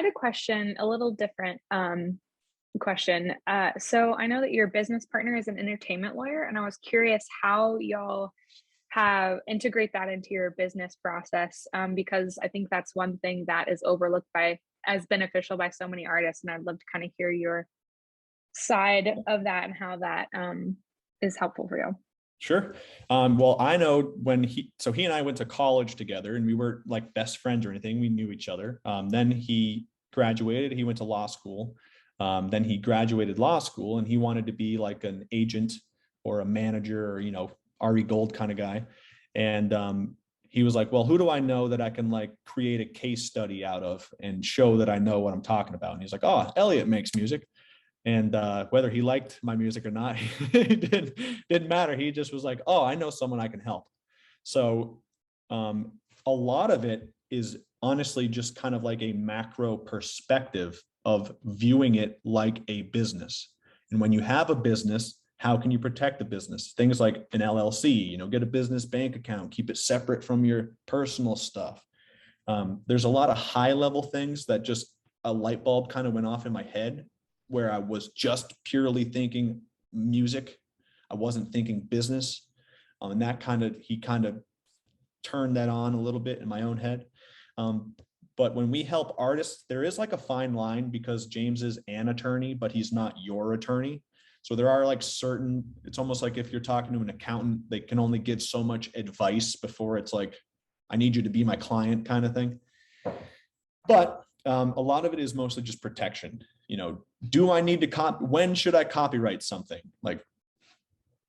had a question, a little different question. So I know that your business partner is an entertainment lawyer, and I was curious how y'all have integrate that into your business process, because I think that's one thing that is overlooked by as beneficial by so many artists, and I'd love to kind of hear your side of that and how that is helpful for you. Sure. Well, I know when he and I went to college together, and we were like best friends or anything. We knew each other. Then he graduated, he went to law school. Then he graduated law school, and he wanted to be like an agent or a manager or, RE Gold kind of guy. And he was like, well, who do I know that I can like create a case study out of and show that I know what I'm talking about? And he's like, oh, Elliot makes music. And whether he liked my music or not, it didn't matter. He just was like, oh, I know someone I can help. So a lot of it is honestly just kind of like a macro perspective of viewing it like a business. And when you have a business, how can you protect the business? Things like an LLC, get a business bank account, keep it separate from your personal stuff. There's a lot of high level things that just a light bulb kind of went off in my head where I was just purely thinking music. I wasn't thinking business. And that he kind of turned that on a little bit in my own head. But when we help artists, there is like a fine line because James is an attorney, but he's not your attorney. So there are like it's almost like if you're talking to an accountant, they can only give so much advice before it's like, I need you to be my client kind of thing. But a lot of it is mostly just protection. Do I need to when should I copyright something? Like,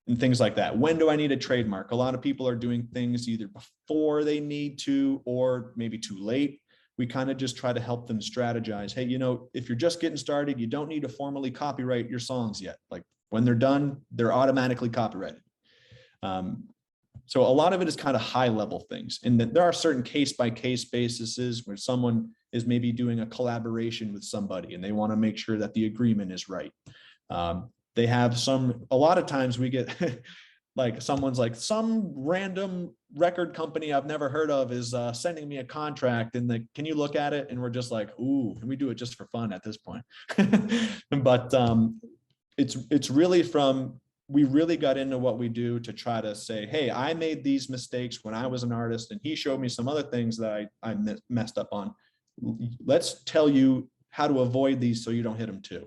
and things like that. When do I need a trademark? A lot of people are doing things either before they need to, or maybe too late. We kind of just try to help them strategize. Hey, if you're just getting started, you don't need to formally copyright your songs yet. Like when they're done, they're automatically copyrighted. So a lot of it is kind of high level things. And that there are certain case by case bases where someone is maybe doing a collaboration with somebody and they want to make sure that the agreement is right. They have a lot of times we get like someone's like, some random record company I've never heard of is sending me a contract and can you look at it? And we're just like, ooh, and we do it just for fun at this point. But it's really we really got into what we do to try to say, hey, I made these mistakes when I was an artist and he showed me some other things that I messed up on. Let's tell you how to avoid these so you don't hit them too.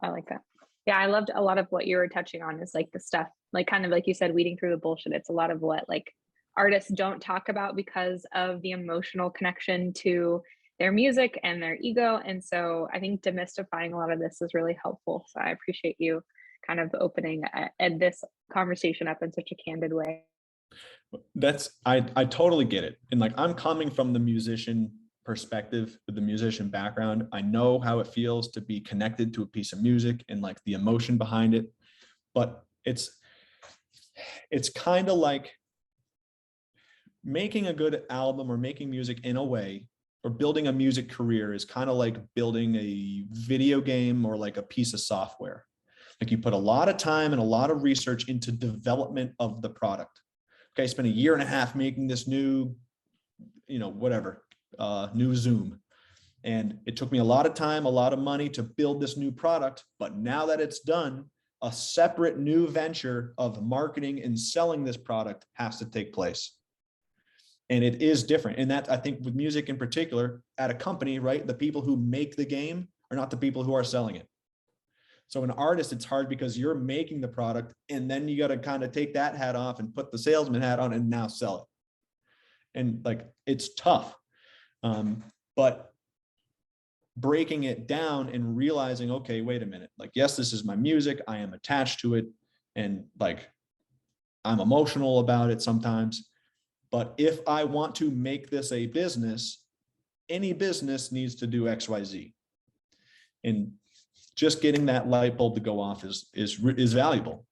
I like that. Yeah, I loved a lot of what you were touching on is like the stuff, like kind of like you said, weeding through the bullshit. It's a lot of what like artists don't talk about because of the emotional connection to their music and their ego. And so I think demystifying a lot of this is really helpful. So I appreciate you kind of opening this conversation up in such a candid way. I totally get it. And like, I'm coming from the musician perspective, with the musician background. I know how it feels to be connected to a piece of music and like the emotion behind it. But it's kind of like making a good album or making music in a way, or building a music career is kind of like building a video game or like a piece of software. Like you put a lot of time and a lot of research into development of the product. Okay, I spent a year and a half making this new, new Zoom. And it took me a lot of time, a lot of money to build this new product. But now that it's done, a separate new venture of marketing and selling this product has to take place. And it is different. And that, I think with music in particular, at a company, right, the people who make the game are not the people who are selling it. So an artist, it's hard because you're making the product and then you got to kind of take that hat off and put the salesman hat on and now sell it. And like, it's tough. But breaking it down and realizing, okay, wait a minute, like, yes, this is my music. I am attached to it. And like, I'm emotional about it sometimes. But if I want to make this a business, any business needs to do X, Y, Z. And just getting that light bulb to go off is valuable.